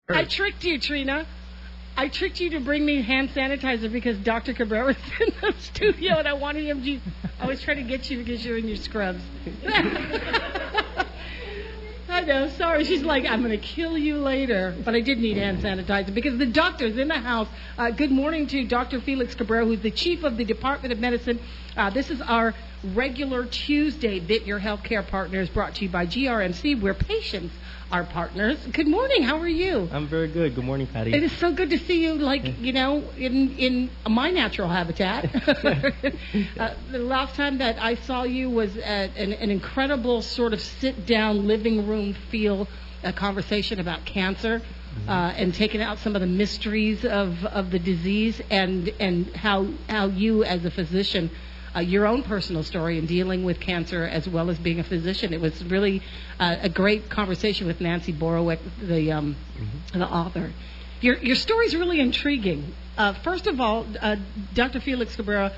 I tricked you, Trina. I tricked you to bring me hand sanitizer because Dr. Cabrera's in the studio and I wanted him to. I was trying to get you because you're in your scrubs. I know, sorry. She's like, I'm going to kill you later. But I did need hand sanitizer because the doctor's in the house. Good morning to Dr. Felix Cabrera, who's the chief of the Department of Medicine. This is our regular Tuesday Bit Your Healthcare Partners brought to you by GRMC, where patients are partners. Good morning. How are you? I'm very good. Good morning, Patty. It is so good to see you, in my natural habitat. The last time that I saw you was at an incredible sort of sit-down living room feel conversation about cancer. And taking out some of the mysteries of the disease and how you as a physician, your own personal story in dealing with cancer as well as being a physician. It was really a great conversation with Nancy Borowick, the author. Your story is really intriguing. First of all, Dr. Felix Cabrera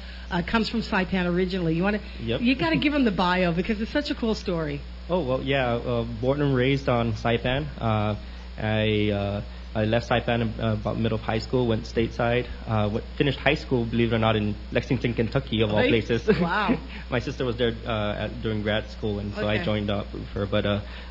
comes from Saipan originally. You got to give him the bio because it's such a cool story. Oh, well, yeah. Born and raised on Saipan. I left Saipan about middle of high school, went stateside, finished high school, believe it or not, in Lexington, Kentucky, of all places. Wow. My sister was there during grad school, and so I joined up with her. But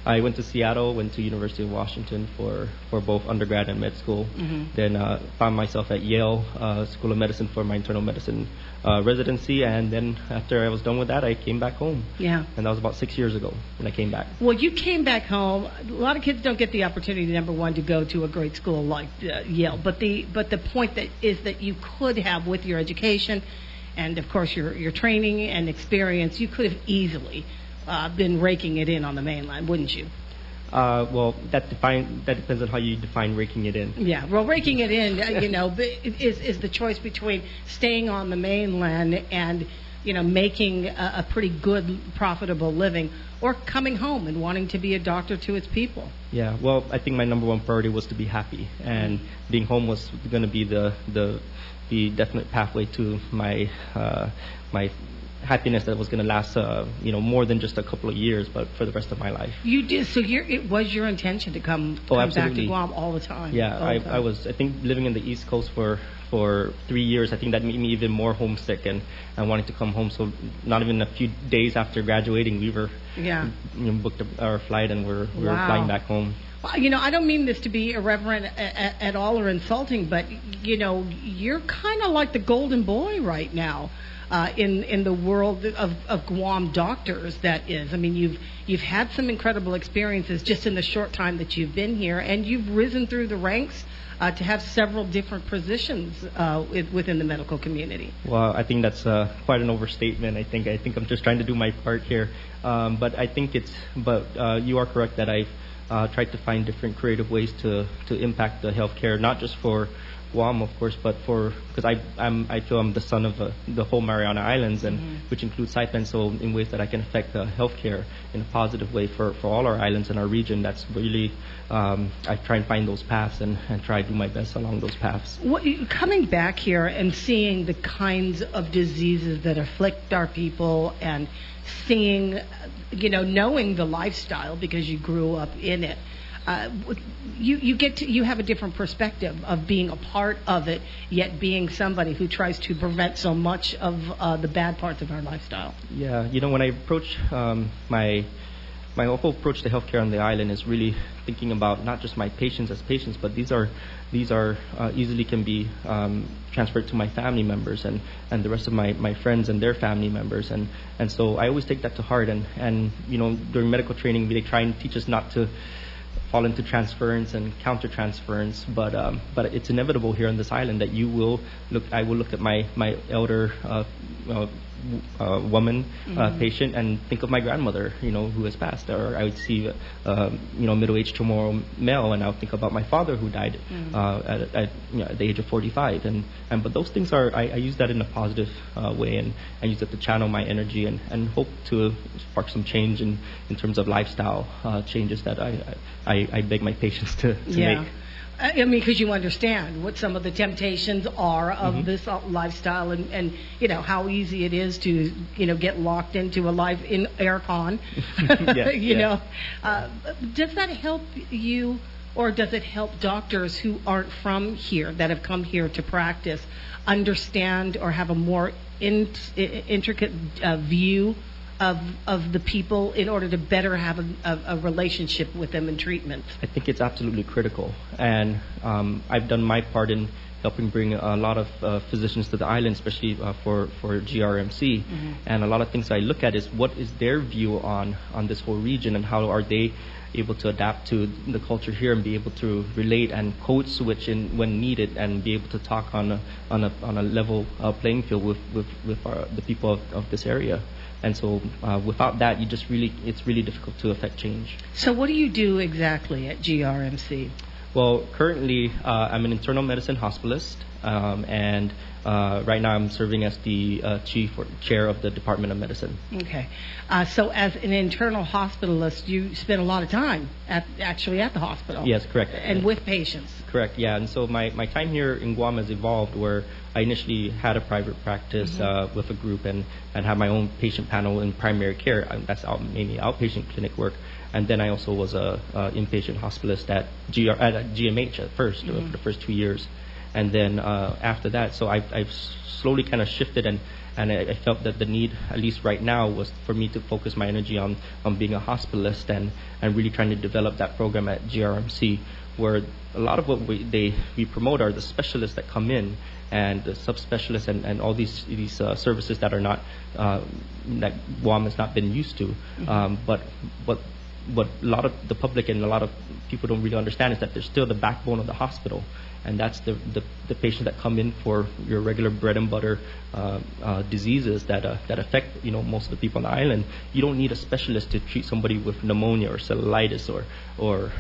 I went to Seattle, went to University of Washington for both undergrad and med school. Then found myself at Yale School of Medicine for my internal medicine residency, and then after I was done with that, I came back home. Yeah. And that was about 6 years ago when I came back. Well, you came back home. A lot of kids don't get the opportunity, number one, to go to a great school like Yale. But the point is that you could have, with your education and, of course, your training and experience, you could have easily been raking it in on the mainland, wouldn't you? Well, that depends on how you define raking it in. Yeah, well, raking it in, is the choice between staying on the mainland and, making a pretty good, profitable living, or coming home and wanting to be a doctor to its people. Yeah, well, I think my number one priority was to be happy, and being home was going to be the definite pathway to my happiness that was going to last, more than just a couple of years, but for the rest of my life. You did. So it was your intention to come back to Guam all the time. Yeah, I was. I think living in the East Coast for 3 years, I think that made me even more homesick and wanting to come home. So not even a few days after graduating, we were booked our flight and we're flying back home. Well, I don't mean this to be irreverent at all or insulting, but you're kind of like the golden boy right now. In the world of Guam doctors, that is. I mean, you've had some incredible experiences just in the short time that you've been here, and you've risen through the ranks to have several different positions within the medical community. Well, I think that's quite an overstatement. I think I'm just trying to do my part here, but I think you are correct that I've tried to find different creative ways to impact the healthcare, not just for Guam, of course, but because I feel I'm the son of the whole Mariana Islands, and which includes Saipan, so in ways that I can affect healthcare in a positive way for all our islands in our region. That's really I try and find those paths and try to do my best along those paths. Coming back here and seeing the kinds of diseases that afflict our people, and seeing, knowing the lifestyle because you grew up in it. You have a different perspective of being a part of it, yet being somebody who tries to prevent so much of the bad parts of our lifestyle. Yeah, when I approach my whole approach to healthcare on the island is really thinking about not just my patients as patients, but these are easily can be transferred to my family members and the rest of my friends and their family members, and so I always take that to heart, and during medical training they try and teach us not to fall into transference and counter-transference, but it's inevitable here on this island that I will look at my elder woman patient and think of my grandmother, who has passed, or I would see middle-aged tomorrow male, and I'll think about my father who died at the age of 45, but those things I use that in a positive way, and I use it to channel my energy and hope to spark some change in terms of lifestyle changes that I beg my patients to make. I mean, because you understand what some of the temptations are of this lifestyle, and how easy it is to get locked into a life in aircon. Does that help you or does it help doctors who aren't from here, that have come here to practice, understand or have a more intricate view of the people in order to better have a relationship with them in treatment? I think it's absolutely critical, and I've done my part in helping bring a lot of physicians to the island, especially for GRMC. And a lot of things I look at is what is their view on this whole region, and how are they able to adapt to the culture here and be able to relate and code switch in when needed, and be able to talk on a level playing field with the people of this area. And so without that, it's really difficult to affect change. So what do you do exactly at GRMC? Well, currently I'm an internal medicine hospitalist, and right now I'm serving as the chair of the Department of Medicine. Okay. So as an internal hospitalist, you spend a lot of time actually at the hospital. Yes, correct. And with patients. Correct, yeah. And so my time here in Guam has evolved, where I initially had a private practice with a group and had my own patient panel in primary care. That's mainly outpatient clinic work. And then I also was a inpatient hospitalist at GMH at first, for the first 2 years. And then after that, so I've slowly kind of shifted, and I felt that the need, at least right now, was for me to focus my energy on being a hospitalist and really trying to develop that program at GRMC, where a lot of what we promote are the specialists that come in, and the subspecialists and all these services that are not that Guam has not been used to. But what a lot of the public and a lot of people don't really understand is that there's still the backbone of the hospital, and that's the patients that come in for your regular bread and butter diseases that affect most of the people on the island. You don't need a specialist to treat somebody with pneumonia or cellulitis or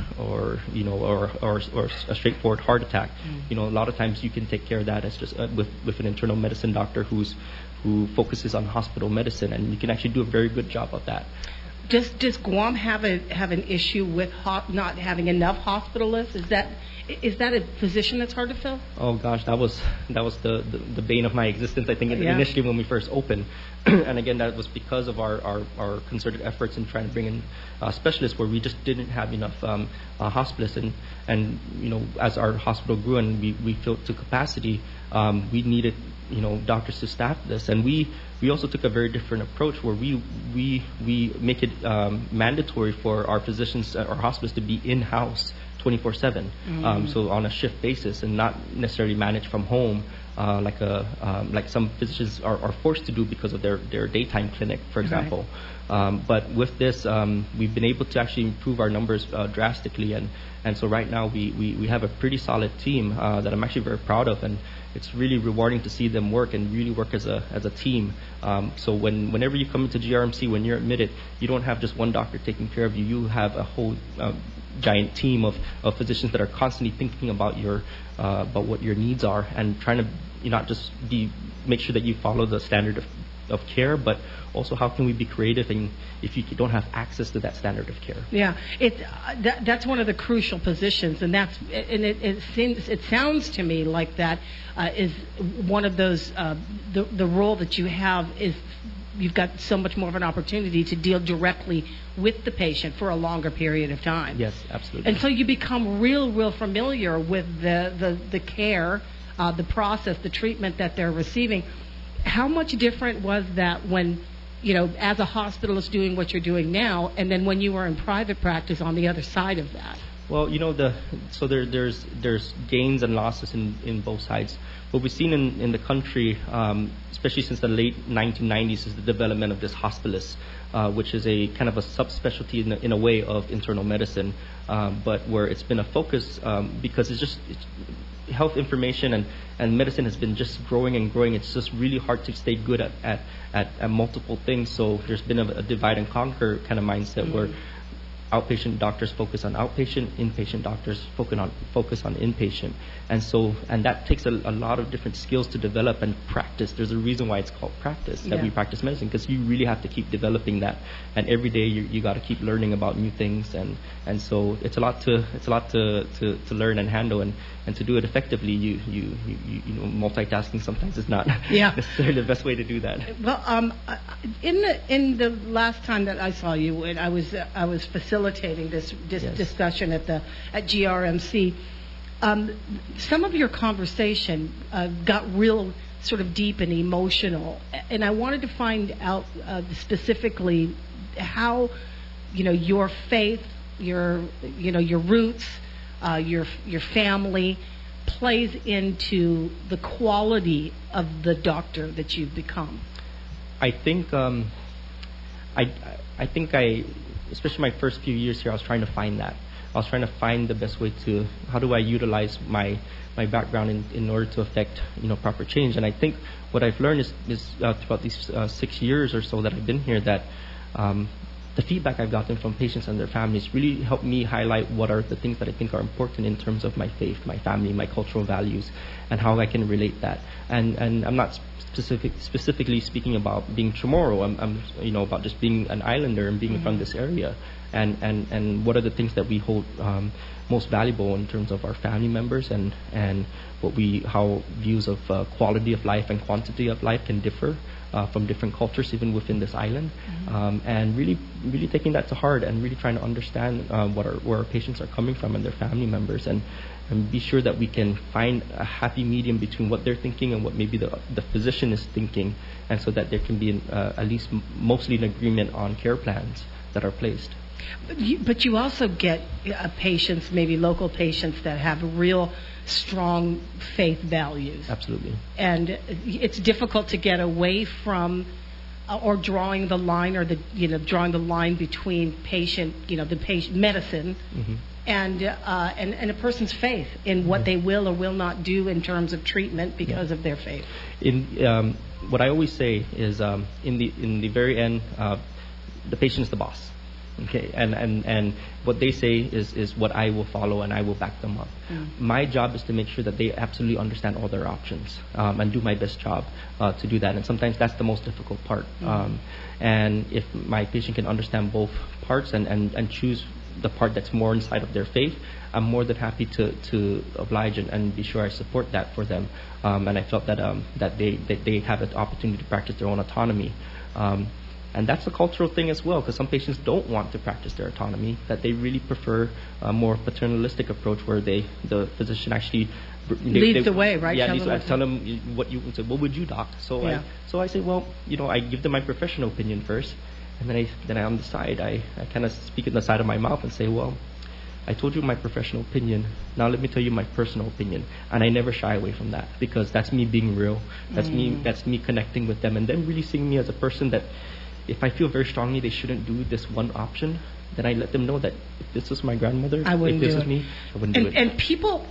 a straightforward heart attack. A lot of times you can take care of that as just with an internal medicine doctor who focuses on hospital medicine, and you can actually do a very good job of that. Does Guam have an issue with not having enough hospitalists? Is that a position that's hard to fill? Oh gosh, that was the bane of my existence, I think, initially when we first opened. And again, that was because of our concerted efforts in trying to bring in specialists, where we just didn't have enough hospitalists. And as our hospital grew and we filled to capacity, we needed doctors to staff this. And we also took a very different approach, where we make it mandatory for our physicians, our hospitalists, to be in-house 24/7, so on a shift basis, and not necessarily managed from home like some physicians are forced to do because of their daytime clinic, for example. But with this, we've been able to actually improve our numbers drastically, and so right now we have a pretty solid team that I'm actually very proud of, and it's really rewarding to see them work and really work as a team. So whenever you come into GRMC, when you're admitted, you don't have just one doctor taking care of you. You have a whole giant team of physicians that are constantly thinking about about what your needs are, and trying to not just make sure that you follow the standard of care, but also how can we be creative if you don't have access to that standard of care. Yeah, that's one of the crucial positions, and it sounds to me like that is one of those the role that you have is you've got so much more of an opportunity to deal directly with the patient for a longer period of time. Yes, absolutely. And so you become real familiar with the care, the process, the treatment that they're receiving. How much different was that when, as a hospitalist doing what you're doing now, and then when you were in private practice on the other side of that? Well, there's gains and losses in both sides. What we've seen in the country, especially since the late 1990s, is the development of this hospitalist, which is a kind of a subspecialty in a way of internal medicine, but where it's been a focus because it's health information and medicine has been just growing and growing. It's just really hard to stay good at multiple things. So there's been a divide and conquer kind of mindset where outpatient doctors focus on outpatient, inpatient doctors focus on inpatient, and that takes a lot of different skills to develop and practice. There's a reason why it's called practice, that we practice medicine, because you really have to keep developing that, and every day you got to keep learning about new things, and so it's a lot to learn and handle, and to do it effectively, you multitasking sometimes is not necessarily the best way to do that. Well, in the last time that I saw you, and I was facilitating facilitating this Yes. discussion at GRMC. Some of your conversation got real sort of deep and emotional, and I wanted to find out specifically how, your faith, your roots, your family plays into the quality of the doctor that you've become. I think especially my first few years here, I was trying to find that. I was trying to find the best way to, how do I utilize my background in order to affect, proper change. And I think what I've learned is throughout these 6 years or so that I've been here, that the feedback I've gotten from patients and their families really helped me highlight what are the things that I think are important in terms of my faith, my family, my cultural values, and how I can relate that. And I'm not specifically speaking about being Chamorro. I'm about just being an islander and being from this area, and what are the things that we hold most valuable in terms of our family members, and how views of quality of life and quantity of life can differ from different cultures even within this island, and really taking that to heart and really trying to understand where our patients are coming from and their family members, and be sure that we can find a happy medium between what they're thinking and what maybe the physician is thinking, and so that there can be at least mostly an agreement on care plans that are placed. But you also get patients, maybe local patients, that have real strong faith values. Absolutely. And it's difficult to get away from or drawing the line, or drawing the line between patient, the patient medicine, and a person's faith in what they will or will not do in terms of treatment because of their faith. What I always say is, in the very end, the patient is the boss. Okay, and what they say is what I will follow, and I will back them up. My job is to make sure that they absolutely understand all their options, and do my best job to do that. And sometimes that's the most difficult part. And if my patient can understand both parts and choose the part that's more inside of their faith, I'm more than happy to oblige and be sure I support that for them. And I felt that they have an opportunity to practice their own autonomy. And that's a cultural thing as well, because some patients don't want to practice their autonomy, that they really prefer a more paternalistic approach where the physician actually leads the way, right? Yeah, I tell them what you would say. What would you, doc? So I say, well, I give them my professional opinion first, and then on the side, I kind of speak in the side of my mouth and say, well, I told you my professional opinion. Now let me tell you my personal opinion, and I never shy away from that, because that's me being real. That's me connecting with them, and them really seeing me as a person that, if I feel very strongly they shouldn't do this one option, then I let them know that if this was my grandmother, if this was me, I wouldn't do it. And people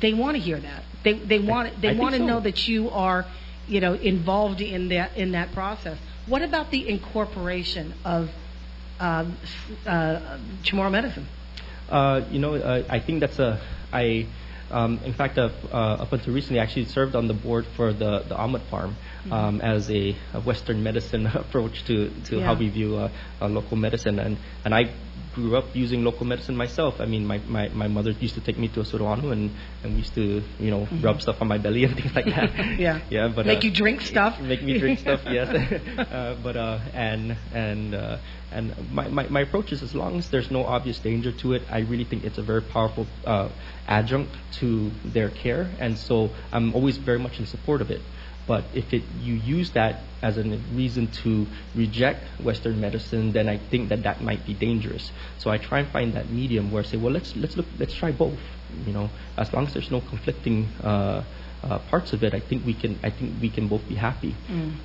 they want to hear that. They want to know that you are, involved in that process. What about the incorporation of Chamorro medicine? I think that's in fact, up until recently, I actually served on the board for the Ahmed Farm as a Western medicine approach to how we view local medicine. And I grew up using local medicine myself. I mean, my mother used to take me to a Suruanu, and we used to, rub stuff on my belly and things like that. Yeah. But make you drink stuff. Make me drink stuff. Yes. And my approach is, as long as there's no obvious danger to it, I really think it's a very powerful adjunct to their care, and so I'm always very much in support of it. But if you use that as a reason to reject Western medicine, then I think that might be dangerous. So I try and find that medium where I say, well, let's try both. As long as there's no conflicting parts of it, I think we can both be happy.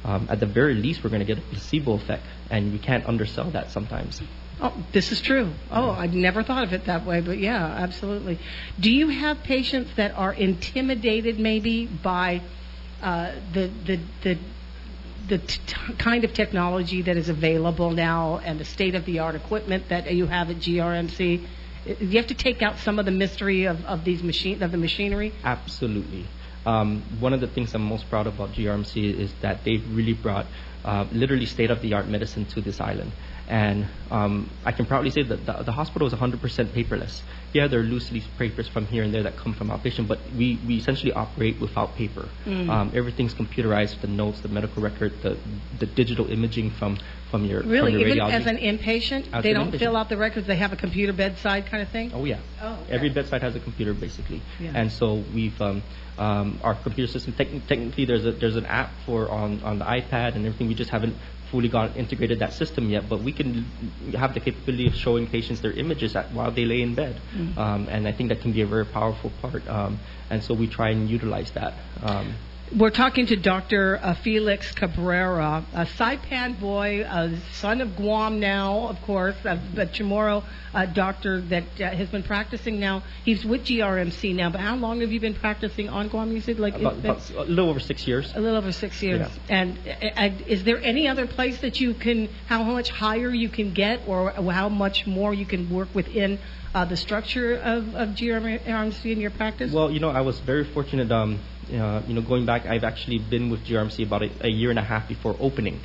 At the very least, we're going to get a placebo effect, and we can't undersell that sometimes. Oh, this is true. Oh, I'd never thought of it that way, but yeah, absolutely. Do you have patients that are intimidated maybe by the kind of technology that is available now and the state-of-the-art equipment that you have at GRMC? You have to take out some of the mystery of the machinery? Absolutely. One of the things I'm most proud of about GRMC is that they've really brought literally state-of-the-art medicine to this island. And I can proudly say that the hospital is 100% paperless. Yeah, there are loose leaf papers from here and there that come from outpatient, but we essentially operate without paper. Everything's computerized, the notes, the medical record, the digital imaging from your Really, from your even radiology. as an inpatient, As they an don't inpatient. fill out the records. They have a computer bedside kind of thing. Oh yeah. Oh, okay. Every bedside has a computer basically, Yeah. and so we've our computer system. Technically, there's an app for on the iPad and everything. We just haven't fully got integrated that system yet, but we can have the capability of showing patients their images while they lay in bed, and I think that can be a very powerful part. And so we try and utilize that. We're talking to Dr. Felix Cabrera, a Saipan boy, a son of Guam now, of course, a Chamorro doctor that has been practicing now. He's with GRMC now, but how long have you been practicing on Guam? You said About a little over 6 years. A little over 6 years. Yeah. And is there any other place that you can, how much higher you can get, or how much more you can work within the structure of GRMC in your practice? Well, I was very fortunate. Going back, I've actually been with GRMC about a year and a half before opening,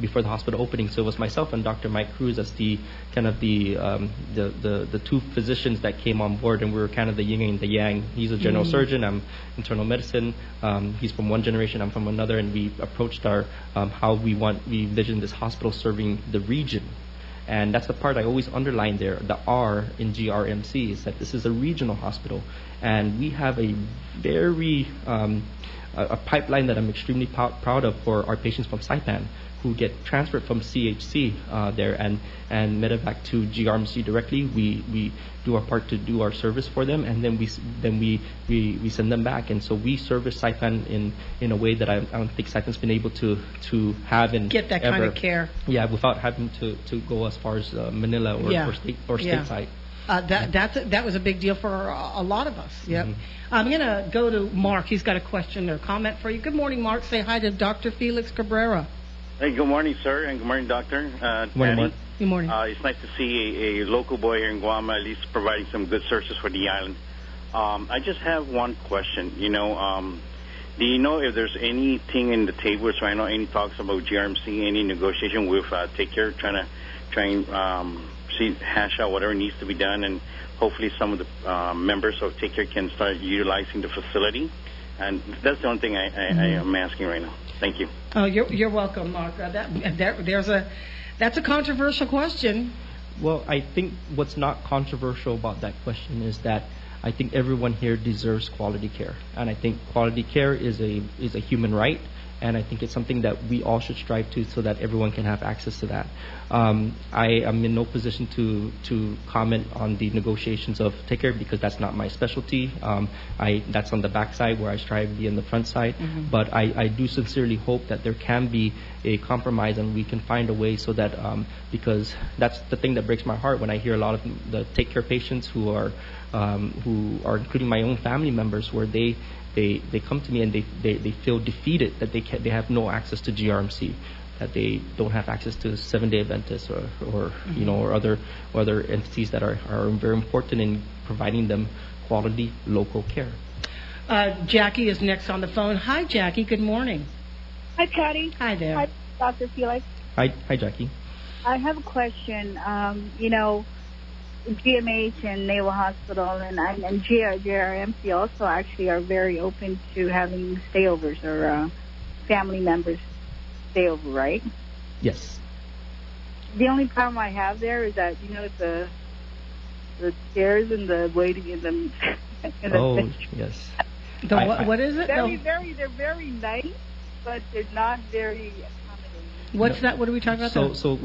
before the hospital opening. So it was myself and Dr. Mike Cruz as the two physicians that came on board, and we were kind of the yin and the yang. He's a general surgeon, I'm internal medicine. He's from one generation, I'm from another, and we approached our how we envision this hospital serving the region. And that's the part I always underline there, the R in GRMC, is that this is a regional hospital. And we have a very, a pipeline that I'm extremely proud of for our patients from Saipan who get transferred from CHC there and medevac to GRMC directly. We do our part to do our service for them, and then we send them back. And so we service Saipan in a way that I don't think Saipan's been able to have and get that kind of care. Yeah, without having to go as far as Manila or stateside. That was a big deal for a lot of us. Yeah. I'm going to go to Mark. He's got a question or comment for you. Good morning, Mark. Say hi to Dr. Felix Cabrera. Hey, good morning, sir, and good morning, Doctor. Good morning, Mark. Good morning. It's nice to see a local boy here in Guam at least providing some good services for the island. I just have one question. Do you know if there's anything in the table? So I know any talks about GRMC, any negotiation with Take Care, trying to hash out whatever needs to be done, and hopefully some of the members of Take Care can start utilizing the facility. And that's the only thing I am asking right now. Thank you. Oh, you're welcome, Mark. That's a controversial question. Well, I think what's not controversial about that question is that I think everyone here deserves quality care, and I think quality care is a human right, and I think it's something that we all should strive to, so that everyone can have access to that. I am in no position to comment on the negotiations of Take Care, because that's not my specialty. That's on the back side, where I strive to be on the front side. But I do sincerely hope that there can be a compromise, and we can find a way so that, because that's the thing that breaks my heart when I hear a lot of the Take Care patients who are including my own family members, where they come to me and they feel defeated that they have no access to GRMC, that they don't have access to 7-Day Adventists or other entities that are very important in providing them quality local care. Jackie is next on the phone. Hi, Jackie. Good morning. Hi, Patty. Hi there. Hi, Dr. Felix. Hi, Jackie. I have a question. GMH and Naval Hospital and GRMC also actually are very open to having stayovers or family members stay over, right? Yes. The only problem I have there is that the chairs and the waiting in the yes. What is it? They're very nice, but they're not very accommodating. What's that? What are we talking about? So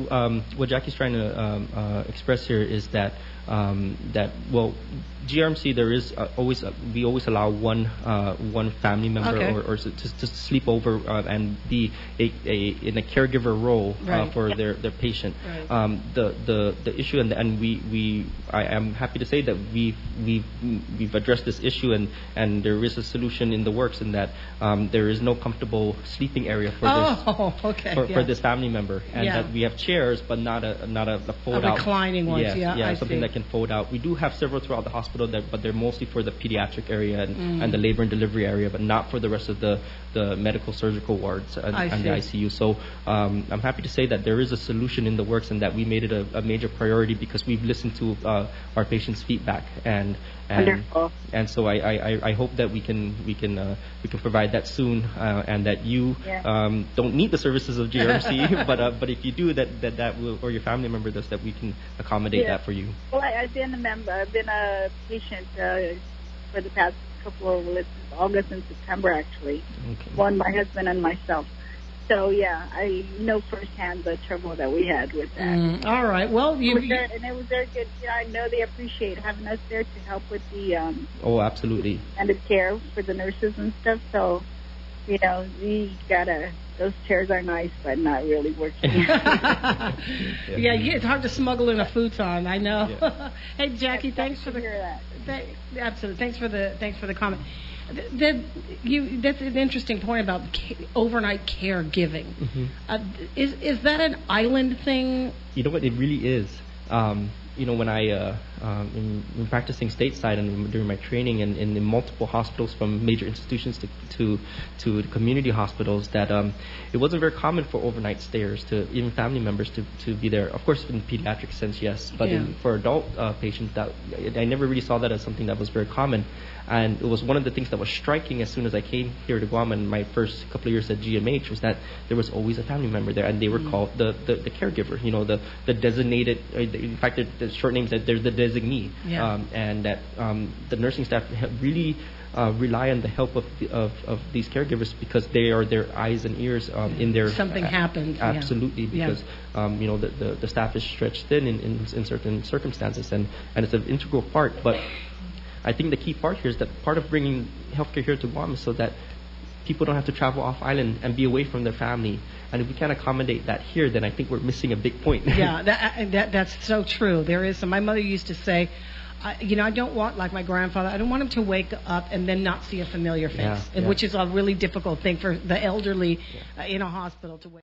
what Jackie's trying to express here is that GRMC, there is we always allow one family member or to sleep over and be in a caregiver role for their patient. Right. The issue and I am happy to say that we've addressed this issue, and there is a solution in the works, in that there is no comfortable sleeping area for this family member, and that we have chairs, but not a fold out. Reclining ones. Yes, something that can fold out. We do have several throughout the hospital, but they're mostly for the pediatric area and the labor and delivery area, but not for the rest of the medical surgical wards and the ICU. So I'm happy to say that there is a solution in the works, and that we made it a major priority because we've listened to our patients' feedback, and so I hope that we can provide that soon, and that you don't need the services of GRMC, but if you do, that will, or your family member does, that we can accommodate that for you. Well, I've been a member. I've been a patient for the past couple of August and September, actually. Okay. One, my husband and myself. So I know firsthand the trouble that we had with that. All right. Well, and it was very good. I know they appreciate having us there to help with the absolutely, extended care for the nurses and stuff. So we gotta. Those chairs are nice, but not really working. It's hard to smuggle in a futon. I know. Yeah. Hey, Jackie, thanks for the absolutely. Thanks for the comment. That's an interesting point about overnight caregiving. Is that an island thing? You know what? It really is. When I in practicing stateside and during my training in multiple hospitals, from major institutions to community hospitals, that it wasn't very common for overnight stayers, to even family members to be there. Of course, in pediatric sense, yes, but for adult patients, that I never really saw that as something that was very common. And it was one of the things that was striking as soon as I came here to Guam in my first couple of years at GMH, was that there was always a family member there, and they were called the caregiver, the designated, in fact, the short names, that they're the designee, and that the nursing staff really rely on the help of these caregivers, because they are their eyes and ears in their... Something happens. Absolutely, because the staff is stretched thin in certain circumstances, and it's an integral part, but I think the key part here is that part of bringing healthcare here to Guam is so that people don't have to travel off island and be away from their family. And if we can't accommodate that here, then I think we're missing a big point. That's so true. There is some. My mother used to say, I don't want, like my grandfather, I don't want him to wake up and then not see a familiar face, which is a really difficult thing for the elderly in a hospital to wake up.